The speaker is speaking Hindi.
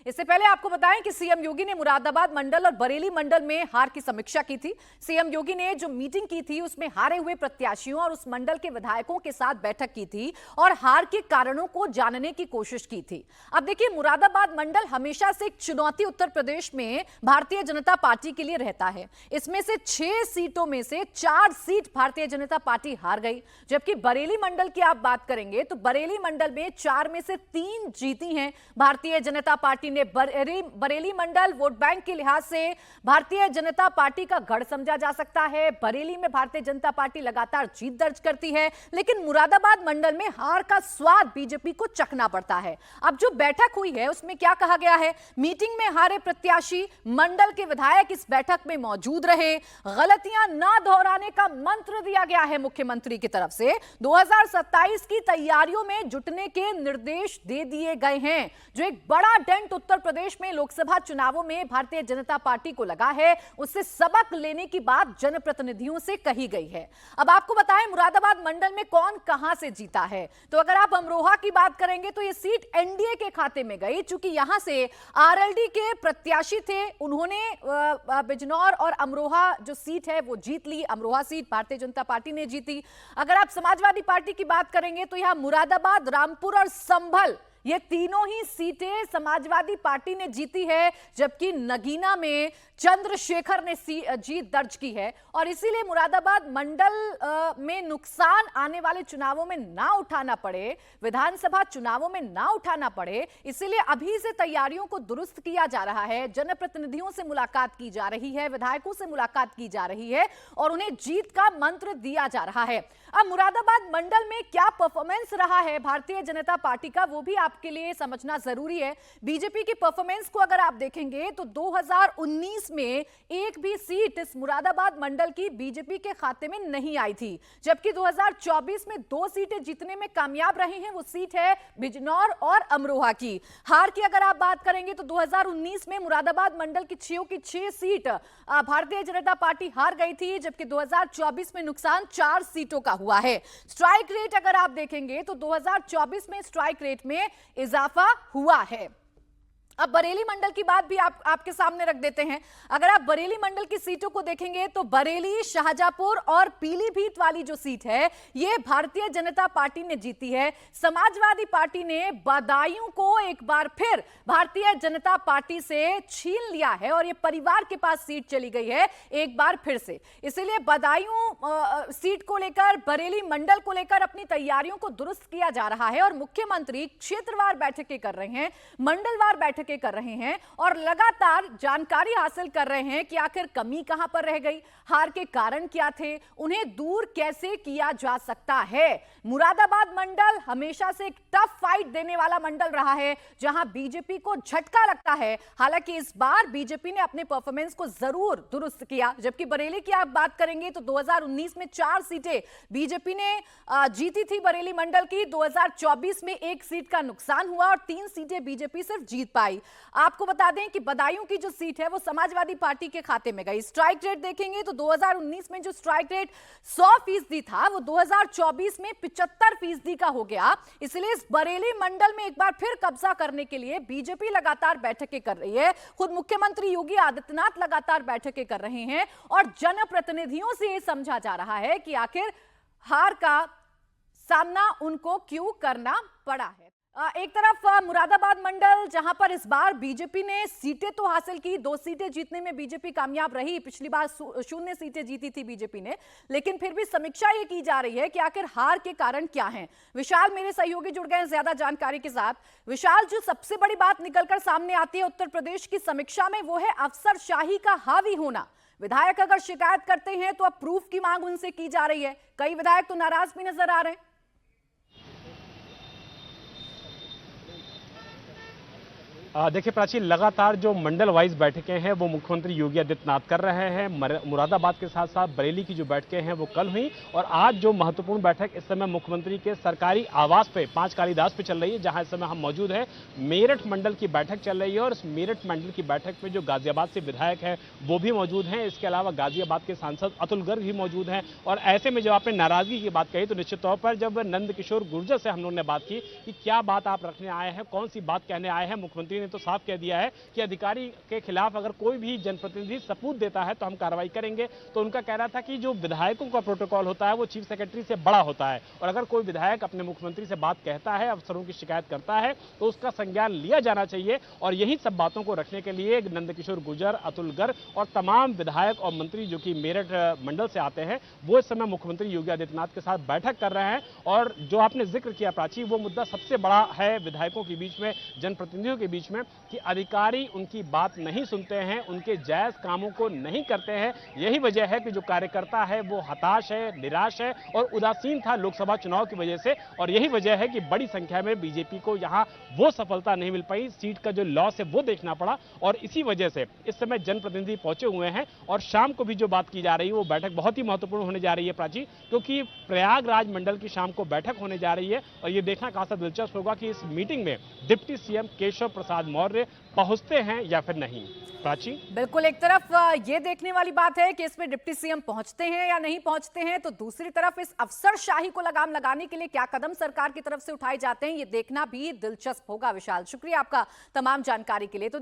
इससे पहले आपको बताएं कि सीएम योगी ने मुरादाबाद मंडल और बरेली मंडल में हार की समीक्षा की थी। सीएम योगी ने जो मीटिंग की थी उसमें हारे हुए प्रत्याशियों और उस मंडल के विधायकों के साथ बैठक की थी और हार के कारणों को जानने की कोशिश की थी। अब देखिए, मुरादाबाद मंडल हमेशा से एक चुनौती उत्तर प्रदेश में भारतीय जनता पार्टी के लिए रहता है। इसमें से 6 सीटों में से 4 सीट भारतीय जनता पार्टी हार गई, जबकि बरेली मंडल की आप बात करेंगे तो बरेली मंडल में 4 में से 3 जीती हैं भारतीय जनता पार्टी ने। बरेली मंडल वोट बैंक के लिहाज से भारतीय जनता पार्टी का गढ़ समझा जा सकता है। बरेली में भारतीय जनता पार्टी लगातार जीत दर्ज करती है, लेकिन मुरादाबाद मंडल में हार का स्वाद बीजेपी को चखना पड़ता है। अब जो बैठक हुई है उसमें क्या कहा गया है? मीटिंग में हारे प्रत्याशी, मंडल के विधायक इस बैठक में मौजूद रहे। गलतियां ना दोहराने का मंत्र दिया गया है मुख्यमंत्री की तरफ से। 2027 की तैयारियों में जुटने के निर्देश दे दिए गए हैं। जो एक बड़ा डेंट उत्तर प्रदेश में लोकसभा चुनावों में भारतीय जनता पार्टी को लगा है, उससे सबक लेने की बात जनप्रतिनिधियों से कही गई है। अब आपको बताएं मुरादाबाद मंडल में कौन कहां से जीता है। तो अगर आप अमरोहा की बात करेंगे तो यह सीट एनडीए के खाते में गई, चूंकि यहां से आरएलडी के प्रत्याशी थे, उन्होंने बिजनौर और अमरोहा जो सीट है वो जीत ली। अमरोहा सीट भारतीय जनता पार्टी ने जीती। अगर आप समाजवादी पार्टी की बात करेंगे तो यहां मुरादाबाद, रामपुर और संभल, ये तीनों ही सीटें समाजवादी पार्टी ने जीती है, जबकि नगीना में चंद्रशेखर ने जीत दर्ज की है। और इसीलिए मुरादाबाद मंडल में नुकसान आने वाले चुनावों में ना उठाना पड़े, विधानसभा चुनावों में ना उठाना पड़े, इसीलिए अभी से तैयारियों को दुरुस्त किया जा रहा है। जनप्रतिनिधियों से मुलाकात की जा रही है, विधायकों से मुलाकात की जा रही है और उन्हें जीत का मंत्र दिया जा रहा है। अब मुरादाबाद मंडल में क्या परफॉर्मेंस रहा है भारतीय जनता पार्टी का, वो भी आपके लिए समझना जरूरी है। बीजेपी की परफॉर्मेंस को अगर आप देखेंगे तो 2019 में एक भी सीट इस मुरादाबाद मंडल की बीजेपी के खाते में नहीं आई थी, जबकि 2024 में 2 सीटें जीतने में कामयाब रहे हैं। वो सीट है बिजनौर और अमरोहा की। हार की अगर आप बात करेंगे तो 2019 में मुरादाबाद मंडल की 6 सीट भारतीय जनता पार्टी हार गई थी, जबकि 2024 में नुकसान 4 सीटों का हुआ है। स्ट्राइक रेट अगर आप देखेंगे तो 2024 में स्ट्राइक रेट में इजाफा हुआ है। अब बरेली मंडल की बात भी आपके सामने रख देते हैं। अगर आप बरेली मंडल की सीटों को देखेंगे तो बरेली, शाहजहांपुर और पीलीभीत वाली जो सीट है ये भारतीय जनता पार्टी ने जीती है। समाजवादी पार्टी ने बदायूं को एक बार फिर भारतीय जनता पार्टी से छीन लिया है और ये परिवार के पास सीट चली गई है एक बार फिर से। इसीलिए बदायूं सीट को लेकर, बरेली मंडल को लेकर अपनी तैयारियों को दुरुस्त किया जा रहा है और मुख्यमंत्री क्षेत्रवार बैठकें कर रहे हैं, मंडलवार बैठकें कर रहे हैं और लगातार जानकारी हासिल कर रहे हैं कि आखिर कमी कहां पर रह गई, हार के कारण क्या थे, उन्हें दूर कैसे किया जा सकता है। मुरादाबाद मंडल हमेशा से एक टफ फाइट देने वाला मंडल रहा है, जहां बीजेपी को झटका लगता है। हालांकि इस बार बीजेपी ने अपने परफॉर्मेंस को जरूर दुरुस्त किया। जबकि बरेली की आप बात करेंगे तो 2019 में 4 सीटें बीजेपी ने जीती थी बरेली मंडल की। 2024 में 1 सीट का नुकसान हुआ और 3 सीटें बीजेपी सिर्फ जीत पाई। आपको बता दें कि बदायूं की जो सीट है वो समाजवादी पार्टी के खाते में गई। स्ट्राइक रेट देखेंगे तो 2019 में जो स्ट्राइक रेट 100% था वो 2024 में 75% का हो गया। इसलिए इस बरेली मंडल में एक बार फिर कब्जा करने के लिए बीजेपी लगातार बैठकें कर रही है। खुद मुख्यमंत्री योगी आदित्यनाथ लगातार बैठकें कर रहे हैं और जनप्रतिनिधियों से यह समझा जा रहा है कि आखिर हार का सामना उनको क्यों करना पड़ा है। एक तरफ मुरादाबाद मंडल, जहां पर इस बार बीजेपी ने सीटें तो हासिल की, 2 सीटें जीतने में बीजेपी कामयाब रही। पिछली बार 0 सीटें जीती थी बीजेपी ने, लेकिन फिर भी समीक्षा ये की जा रही है कि आखिर हार के कारण क्या हैं। विशाल मेरे सहयोगी जुड़ गए हैं ज्यादा जानकारी के साथ। विशाल, जो सबसे बड़ी बात निकलकर सामने आती है उत्तर प्रदेश की समीक्षा में वो है अफसरशाही का हावी होना। विधायक अगर शिकायत करते हैं तो अब प्रूफ की मांग उनसे की जा रही है। कई विधायक तो नाराज भी नजर आ रहे हैं। देखिए प्राची, लगातार जो मंडल वाइज बैठकें हैं वो मुख्यमंत्री योगी आदित्यनाथ कर रहे हैं। मुरादाबाद के साथ साथ बरेली की जो बैठकें हैं वो कल हुई और आज जो महत्वपूर्ण बैठक इस समय मुख्यमंत्री के सरकारी आवास पे 5 कालीदास पे चल रही है, जहां इस समय हम मौजूद हैं। मेरठ मंडल की बैठक चल रही है और इस मेरठ मंडल की बैठक में जो गाजियाबाद से विधायक है वो भी मौजूद हैं। इसके अलावा गाजियाबाद के सांसद अतुल गर्ग भी मौजूद हैं। और ऐसे में जब आपने नाराजगी की बात कही तो निश्चित तौर पर जब नंद किशोर गुर्जर से हम लोगों ने बात की कि क्या बात आप रखने आए हैं, कौन सी बात कहने आए हैं, मुख्यमंत्री ने तो साफ कह दिया है कि अधिकारी के खिलाफ अगर कोई भी जनप्रतिनिधि सबूत देता है तो हम कार्रवाई करेंगे। तो उनका कहना था कि जो विधायकों का प्रोटोकॉल होता है वो चीफ सेक्रेटरी से बड़ा होता है, और अगर कोई विधायक अपने मुख्यमंत्री से बात कहता है, अफसरों की शिकायत करता है, तो उसका संज्ञान लिया जाना चाहिए। और यही सब बातों को रखने के लिए नंदकिशोर गुर्जर, अतुल गर्ग और तमाम विधायक और मंत्री जो कि मेरठ मंडल से आते हैं, वो इस समय मुख्यमंत्री योगी आदित्यनाथ के साथ बैठक कर रहे हैं। और जो आपने जिक्र किया प्राची, वो मुद्दा सबसे बड़ा है विधायकों के बीच में, जनप्रतिनिधियों के बीच में, कि अधिकारी उनकी बात नहीं सुनते हैं, उनके जायज कामों को नहीं करते हैं। यही वजह है कि जो कार्यकर्ता है वो हताश है, निराश है और उदासीन था लोकसभा चुनाव की वजह से। और यही वजह है कि बड़ी संख्या में बीजेपी को यहां वो सफलता नहीं मिल पाई, सीट का जो लॉस है वो देखना पड़ा। और इसी वजह से इस समय जनप्रतिनिधि पहुंचे हुए हैं। और शाम को भी जो बात की जा रही है वो बैठक बहुत ही महत्वपूर्ण होने जा रही है प्राची, क्योंकि प्रयागराज मंडल की शाम को बैठक होने जा रही है। और ये देखना खासा दिलचस्प होगा कि इस मीटिंग में डिप्टी सीएम केशव प्रसाद मौर्य पहुंचते हैं या फिर नहीं। प्राची, बिल्कुल, एक तरफ ये देखने वाली बात है कि इसमें डिप्टी सीएम पहुंचते हैं या नहीं पहुंचते हैं, तो दूसरी तरफ इस अफसरशाही को लगाम लगाने के लिए क्या कदम सरकार की तरफ से उठाए जाते हैं, ये देखना भी दिलचस्प होगा। विशाल, शुक्रिया आपका तमाम जानकारी के लिए। तो